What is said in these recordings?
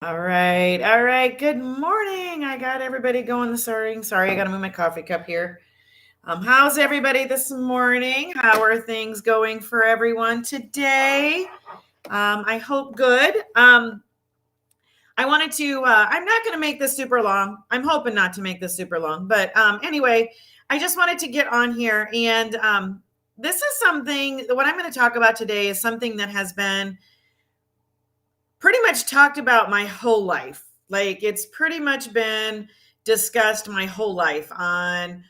All right. All right. Good morning. I got everybody going. Sorry. I got to move my coffee cup here. How's everybody this morning? How are things going for everyone today? I hope good. I'm not going to make this super long. I'm hoping not to make this super long. But anyway, I just wanted to get on here. And this is what I'm going to talk about today is something that has been pretty much talked about my whole life. Like it's pretty much been discussed my whole life on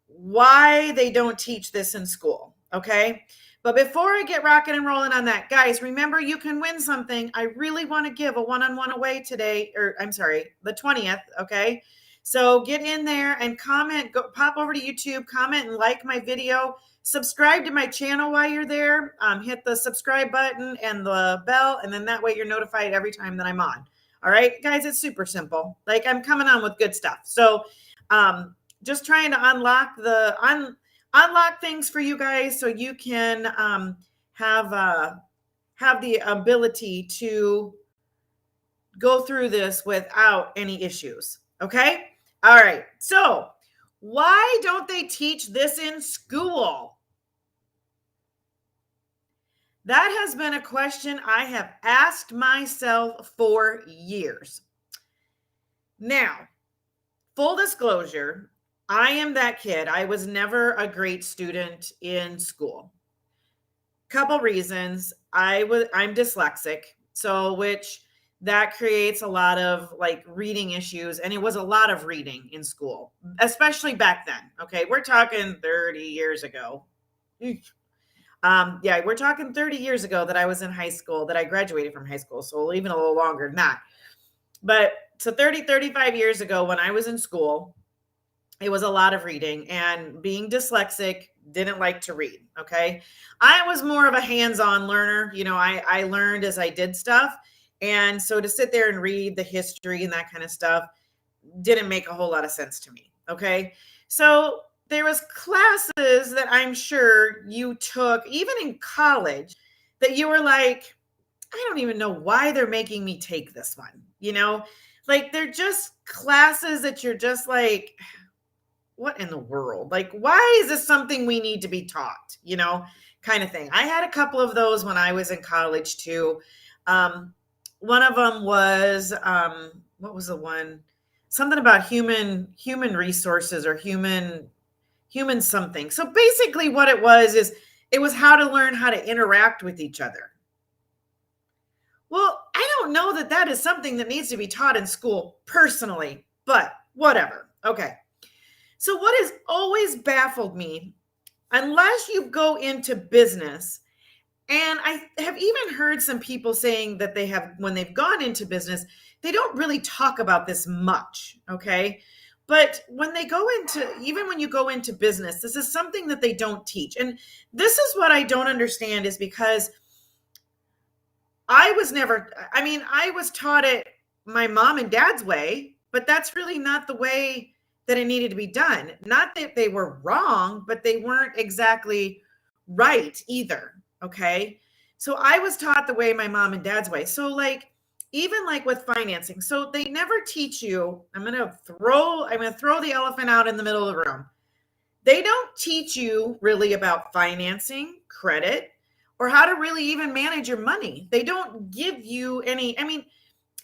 why they don't teach this in school. Okay. But before I get rocking and rolling on that, guys, remember you can win something. I really want to give a one-on-one away today, or I'm sorry, the 20th. Okay. So get in there and comment, go pop over to YouTube, comment and like my video. Subscribe to my channel while you're there. Hit the subscribe button and the bell, and then that way you're notified every time that I'm on. All right, guys, it's super simple. Like I'm coming on with good stuff. So just trying to unlock things for you guys so you can have the ability to go through this without any issues. Okay. All right. So why don't they teach this in school? That has been a question I have asked myself for years. Now, full disclosure, I am that kid. I was never a great student in school. Couple reasons. I'm dyslexic, so which that creates a lot of like reading issues, and it was a lot of reading in school, especially back then. Okay, we're talking 30 years ago. Yeah, we're talking 30 years ago that I was in high school, that I graduated from high school, so even a little longer than that. But so 35 years ago when I was in school, it was a lot of reading, and being dyslexic, didn't like to read. Okay. I was more of a hands-on learner. I learned as I did stuff. And so to sit there and read the history and that kind of stuff didn't make a whole lot of sense to me. Okay. So there was classes that I'm sure you took, even in college, that you were like, I don't even know why they're making me take this one. Like they're just classes that you're just like, what in the world? Like, why is this something we need to be taught? Kind of thing. I had a couple of those when I was in college too. One of them was what was the one? Something about human resources, or human something. So basically what it was is it was how to learn how to interact with each other. Well, I don't know that that is something that needs to be taught in school personally, but whatever. Okay. So what has always baffled me, unless you go into business, and I have even heard some people saying that when they've gone into business, they don't really talk about this much. Okay. But even when you go into business, this is something that they don't teach. And this is what I don't understand, is because I was taught it my mom and dad's way, but that's really not the way that it needed to be done. Not that they were wrong, but they weren't exactly right either. Okay. So I was taught the way my mom and dad's way. So like, even like with financing, so they never teach you. I'm going to throw the elephant out in the middle of the room. They don't teach you really about financing, credit, or how to really even manage your money. They don't give you any. I mean,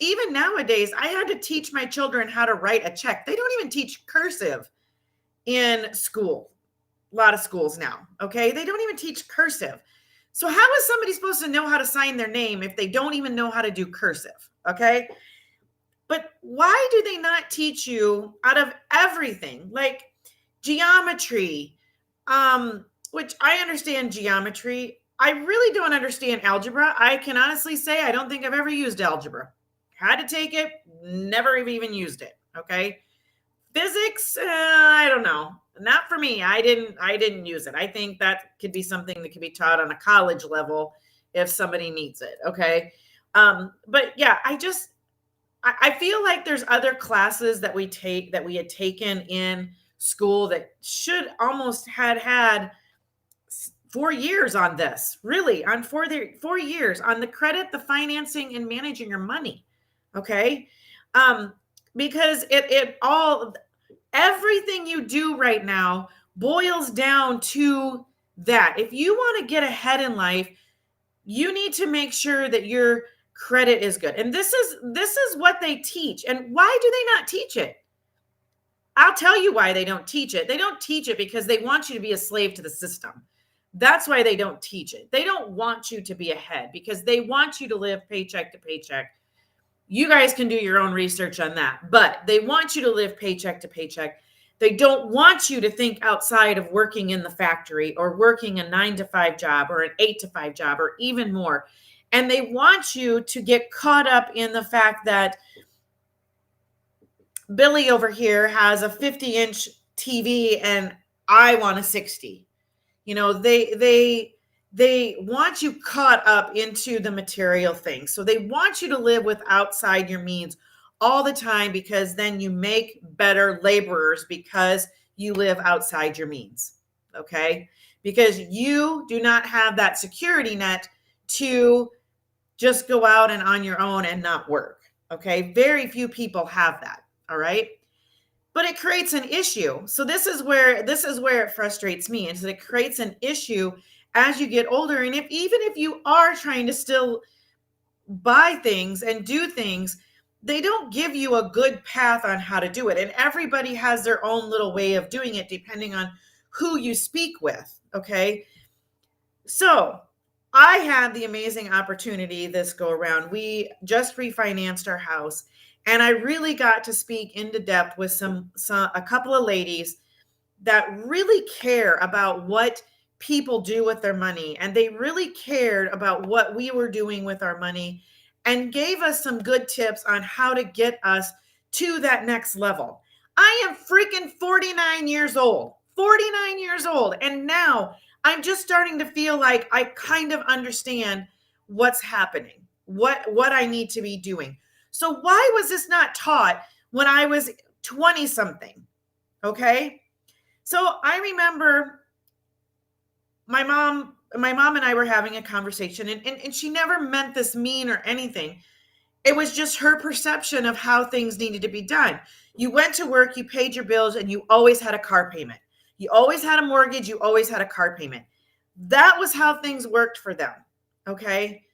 even nowadays, I had to teach my children how to write a check. They don't even teach cursive in school. A lot of schools now, okay? They don't even teach cursive. So how is somebody supposed to know how to sign their name if they don't even know how to do cursive, okay? But why do they not teach you out of everything? Like geometry, which I understand geometry. I really don't understand algebra. I can honestly say I don't think I've ever used algebra. Had to take it, never even used it. Okay. Physics, I don't know. Not for me. I didn't use it. I think that could be something that could be taught on a college level if somebody needs it. Okay. But yeah, I feel like there's other classes that we had taken in school that should almost had 4 years on this, really, on 4 years on the credit, the financing, and managing your money. Okay. Um, because everything you do right now boils down to that. If you want to get ahead in life, you need to make sure that your credit is good. And this is what they teach. And why do they not teach it? I'll tell you why they don't teach it. They don't teach it because they want you to be a slave to the system. That's why they don't teach it. They don't want you to be ahead because they want you to live paycheck to paycheck. You guys can do your own research on that, but they want you to live paycheck to paycheck. They don't want you to think outside of working in the factory or working a 9 to 5 job or an 8 to 5 job or even more. And they want you to get caught up in the fact that Billy over here has a 50-inch TV and I want a 60. You know, they want you caught up into the material thing. So they want you to live with outside your means all the time because then you make better laborers because you live outside your means. Okay? Because you do not have that security net to just go out and on your own and not work. Okay? Very few people have that. All right? But it creates an issue. So this is where it frustrates me, is that it creates an issue as you get older. And even if you are trying to still buy things and do things, they don't give you a good path on how to do it. And everybody has their own little way of doing it depending on who you speak with. Okay. So I had the amazing opportunity this go around. We just refinanced our house. And I really got to speak into depth with a couple of ladies that really care about what people do with their money. And they really cared about what we were doing with our money and gave us some good tips on how to get us to that next level. I am freaking 49 years old, 49 years old. And now I'm just starting to feel like I kind of understand what's happening, what I need to be doing. So why was this not taught when I was 20 something? Okay. So I remember my mom and I were having a conversation and she never meant this mean or anything. It was just her perception of how things needed to be done. You went to work, you paid your bills, and you always had a car payment. You always had a mortgage, you always had a car payment. That was how things worked for them. Okay.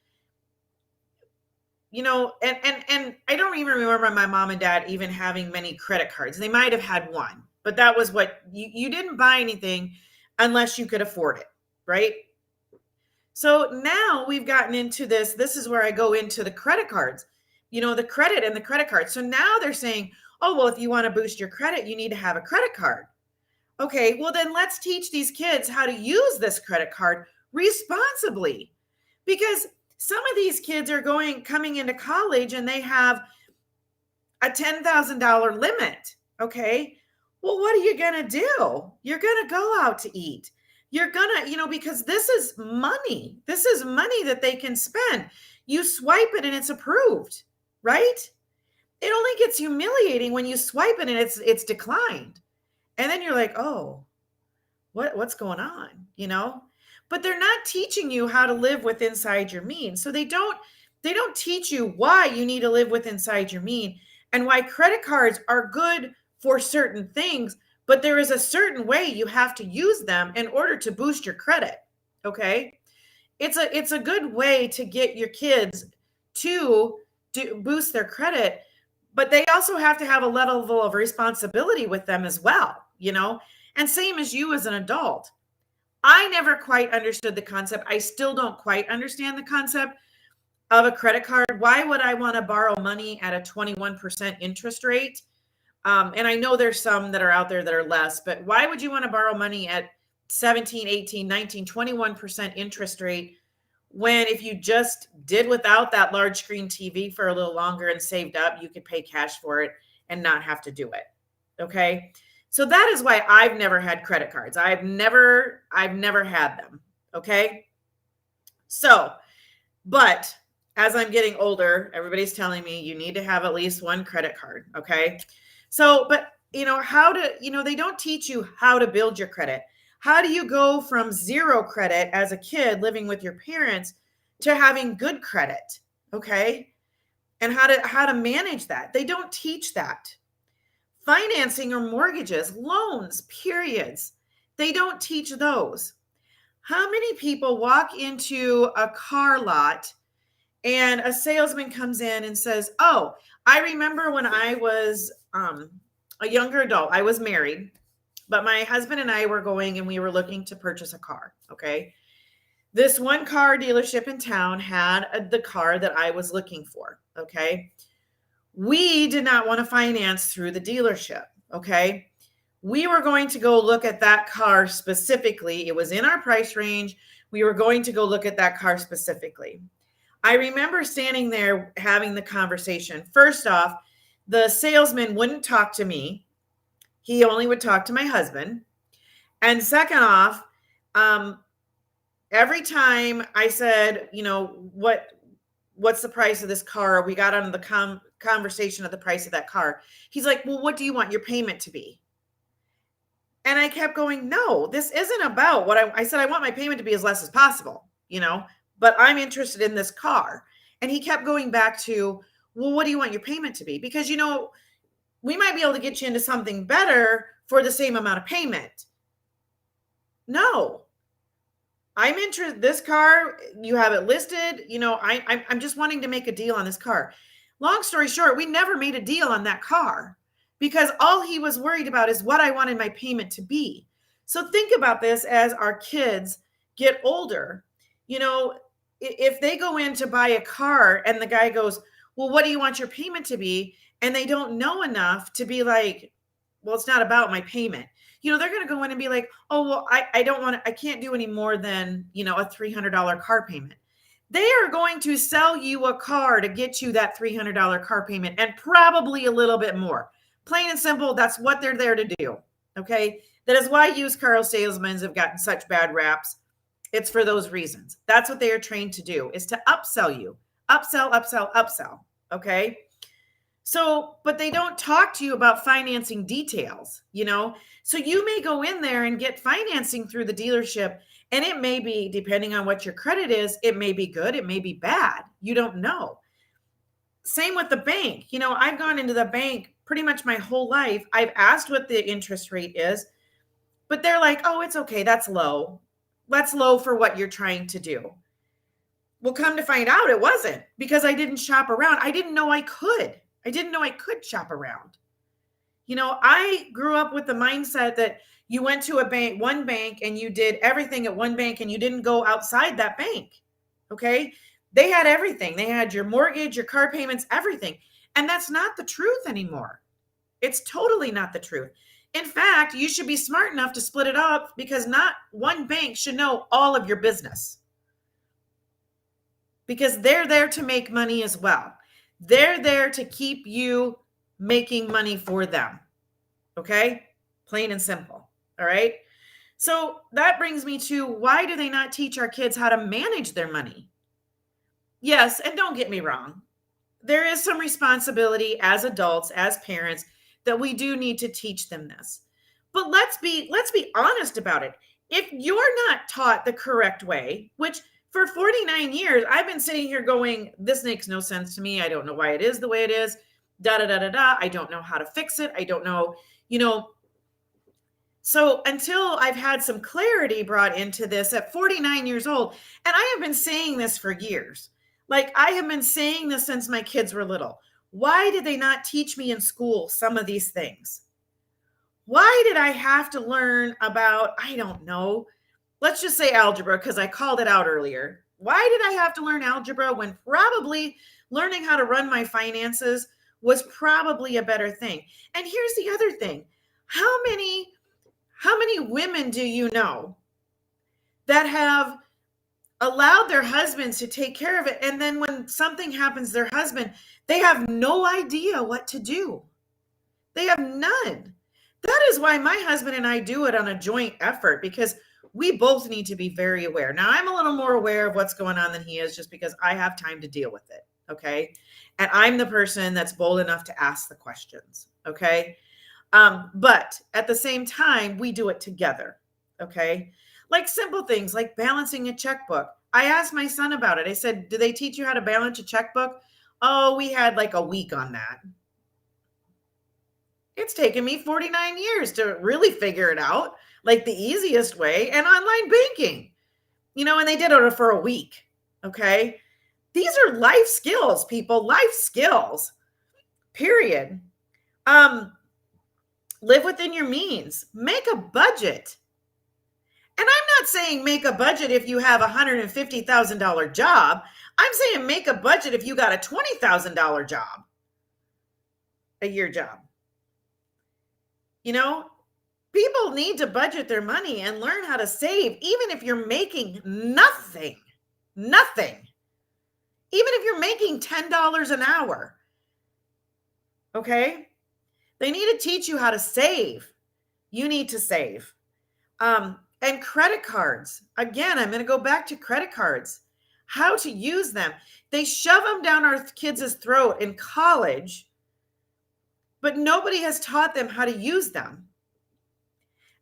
You know, and I don't even remember my mom and dad even having many credit cards. They might have had one, but that was what you didn't buy anything unless you could afford it, right? So now we've gotten into this. This is where I go into the credit cards, you know, the credit and the credit card. So now they're saying, oh, well, if you want to boost your credit, you need to have a credit card. Okay, well, then let's teach these kids how to use this credit card responsibly, because some of these kids are coming into college and they have a $10,000 limit. Okay. Well, what are you going to do? You're going to go out to eat. You're going to, because this is money. This is money that they can spend. You swipe it and it's approved, right? It only gets humiliating when you swipe it and it's declined. And then you're like, oh, what's going on? But they're not teaching you how to live with inside your means. So they don't teach you why you need to live with inside your mean and why credit cards are good for certain things, but there is a certain way you have to use them in order to boost your credit. Okay. It's a good way to get your kids to boost their credit, but they also have to have a level of responsibility with them as well, and same as you as an adult. I never quite understood the concept. I still don't quite understand the concept of a credit card. Why would I want to borrow money at a 21% interest rate? And I know there's some that are out there that are less, but why would you want to borrow money at 17, 18, 19, 21% interest rate when if you just did without that large screen TV for a little longer and saved up, you could pay cash for it and not have to do it? Okay. So that is why I've never had credit cards. I've never had them. Okay. So, but as I'm getting older, everybody's telling me you need to have at least one credit card. Okay. So, but they don't teach you how to build your credit. How do you go from zero credit as a kid living with your parents to having good credit? Okay. and how to manage that. They don't teach that. Financing or mortgages, loans, periods. They don't teach those. How many people walk into a car lot and a salesman comes in and says, "Oh, I remember when I was a younger adult, I was married, but my husband and I were going and we were looking to purchase a car." Okay. This one car dealership in town had the car that I was looking for. Okay. We did not want to finance through the dealership. Okay. We were going to go look at that car specifically. It was in our price range. We were going to go look at that car specifically. I remember standing there having the conversation. First off, the salesman wouldn't talk to me. He only would talk to my husband. And second off, every time I said, what's the price of this car? We got on the conversation of the price of that car. He's like, "Well, what do you want your payment to be?" And I kept going, "No, this isn't about what I said. I want my payment to be as less as possible, but I'm interested in this car." And he kept going back to, "Well, what do you want your payment to be? Because, we might be able to get you into something better for the same amount of payment." No, I'm interested. This car, you have it listed. I'm just wanting to make a deal on this car. Long story short, we never made a deal on that car because all he was worried about is what I wanted my payment to be. So think about this as our kids get older. If they go in to buy a car and the guy goes, "Well, what do you want your payment to be?" And they don't know enough to be like, "Well, it's not about my payment." They're going to go in and be like, "Oh, well, I can't do any more than, a $300 car payment." They are going to sell you a car to get you that $300 car payment and probably a little bit more. Plain and simple, that's what they're there to do. Okay. That is why used car salesmen have gotten such bad raps. It's for those reasons. That's what they are trained to do, is to upsell you. Upsell, upsell, upsell. Okay. So, but they don't talk to you about financing details, So you may go in there and get financing through the dealership, and it may be, depending on what your credit is, it may be good, it may be bad. You don't know. Same with the bank. I've gone into the bank pretty much my whole life. I've asked what the interest rate is, but they're like, "Oh, it's okay. That's low. That's low for what you're trying to do." Well, come to find out, it wasn't, because I didn't shop around. I didn't know I could. I didn't know I could shop around. I grew up with the mindset that you went to one bank, and you did everything at one bank, and you didn't go outside that bank. Okay. They had everything. They had your mortgage, your car payments, everything. And that's not the truth anymore. It's totally not the truth. In fact, you should be smart enough to split it up, because not one bank should know all of your business, because they're there to make money as well. They're there to keep you making money for them. Okay? Plain and simple. All right? So that brings me to, why do they not teach our kids how to manage their money? Yes, and don't get me wrong. There is some responsibility as adults, as parents, that we do need to teach them this. But let's be honest about it. If you're not taught the correct way, which for 49 years, I've been sitting here going, "This makes no sense to me. I don't know why it is the way it is. Da, da, da, da, da. I don't know how to fix it. I don't know, So until I've had some clarity brought into this at 49 years old, and I have been saying this for years. Like, I have been saying this since my kids were little. Why did they not teach me in school some of these things? Why did I have to learn about, I don't know, let's just say algebra, because I called it out earlier. Why did I have to learn algebra when probably learning how to run my finances was probably a better thing? And here's the other thing. How many women do you know that have allowed their husbands to take care of it, and then when something happens to their husband, they have no idea what to do? They have none. That is why my husband and I do it on a joint effort, because we both need to be very aware. Now, I'm a little more aware of what's going on than he is, just because I have time to deal with it. Okay. And I'm the person that's bold enough to ask the questions. Okay. But at the same time, we do it together. Okay. Like simple things like balancing a checkbook. I asked my son about it. I said, "Do they teach you how to balance a checkbook?" Oh, we had like a week on that. It's taken me 49 years to really figure it out, like the easiest way, and online banking. And they did it for a week. Okay. These are life skills, people, life skills, period. Live within your means, make a budget. And I'm not saying make a budget if you have a $150,000 job. I'm saying make a budget if you got a $20,000 job, a year job. People need to budget their money and learn how to save, even if you're making nothing. Nothing. Even if you're making $10 an hour. Okay? They need to teach you how to save. You need to save. And credit cards. Again, I'm going to go back to credit cards. How to use them. They shove them down our kids' throat in college, but nobody has taught them how to use them.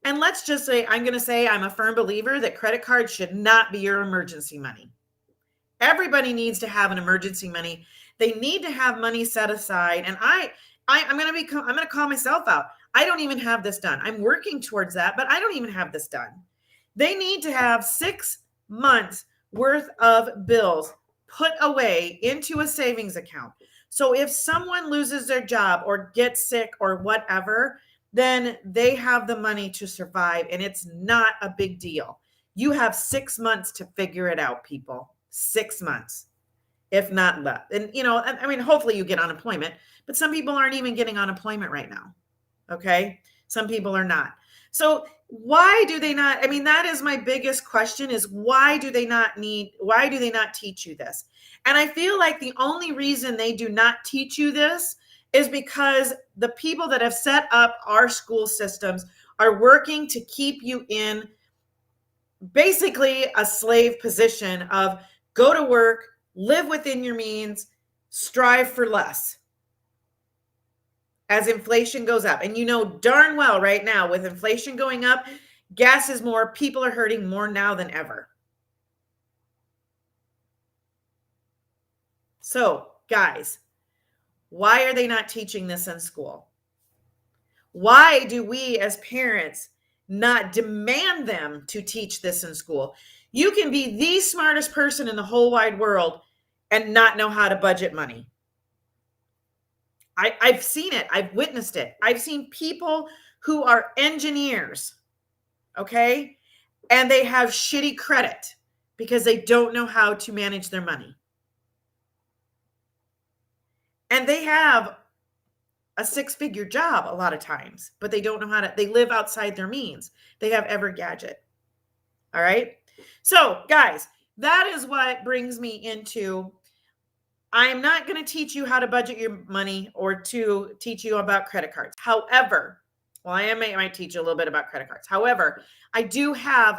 And let's just say, I'm going to say I'm a firm believer that credit cards should not be your emergency money. Everybody needs to have an emergency money. They need to have money set aside. And I'm going to call myself out. I don't even have this done. I'm working towards that, but I don't even have this done. They need to have 6 months worth of bills put away into a savings account. So if someone loses their job or gets sick or whatever, then they have the money to survive, and it's not a big deal. You have 6 months to figure it out, people. 6 months, if not less. And, hopefully you get unemployment, but some people aren't even getting unemployment right now. Okay. Some people are not. So why do they not? That is my biggest question, is why do they not teach you this? And I feel like the only reason they do not teach you this is because the people that have set up our school systems are working to keep you in basically a slave position of go to work, live within your means, strive for less. As inflation goes up. And darn well right now, with inflation going up, gas is more, people are hurting more now than ever. So, guys, why are they not teaching this in school? Why do we as parents not demand them to teach this in school? You can be the smartest person in the whole wide world and not know how to budget money. I've seen it. I've witnessed it. I've seen people who are engineers, okay? And they have shitty credit because they don't know how to manage their money. And they have a 6-figure job a lot of times, but they don't know how to, they live outside their means. They have every gadget. All right? So, guys, that is what brings me into, I am not going to teach you how to budget your money or to teach you about credit cards. However, I might teach you a little bit about credit cards. However, I do have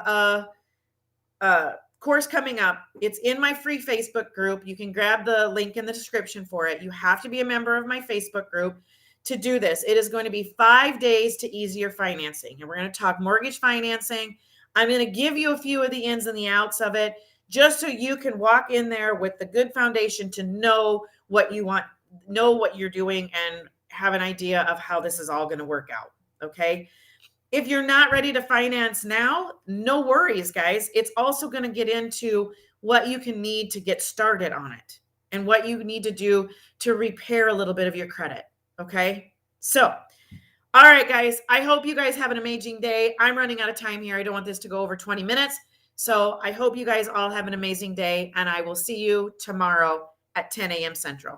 a course coming up. It's in my free Facebook group. You can grab the link in the description for it. You have to be a member of my Facebook group to do this. It is going to be 5 days to ease your financing. And we're going to talk mortgage financing. I'm going to give you a few of the ins and the outs of it, just so you can walk in there with the good foundation to know what you want, know what you're doing, and have an idea of how this is all going to work out. Okay. If you're not ready to finance now, no worries, guys. It's also going to get into what you can need to get started on it and what you need to do to repair a little bit of your credit. Okay. So, all right, guys, I hope you guys have an amazing day. I'm running out of time here. I don't want this to go over 20 minutes. So I hope you guys all have an amazing day, and I will see you tomorrow at 10 a.m. Central.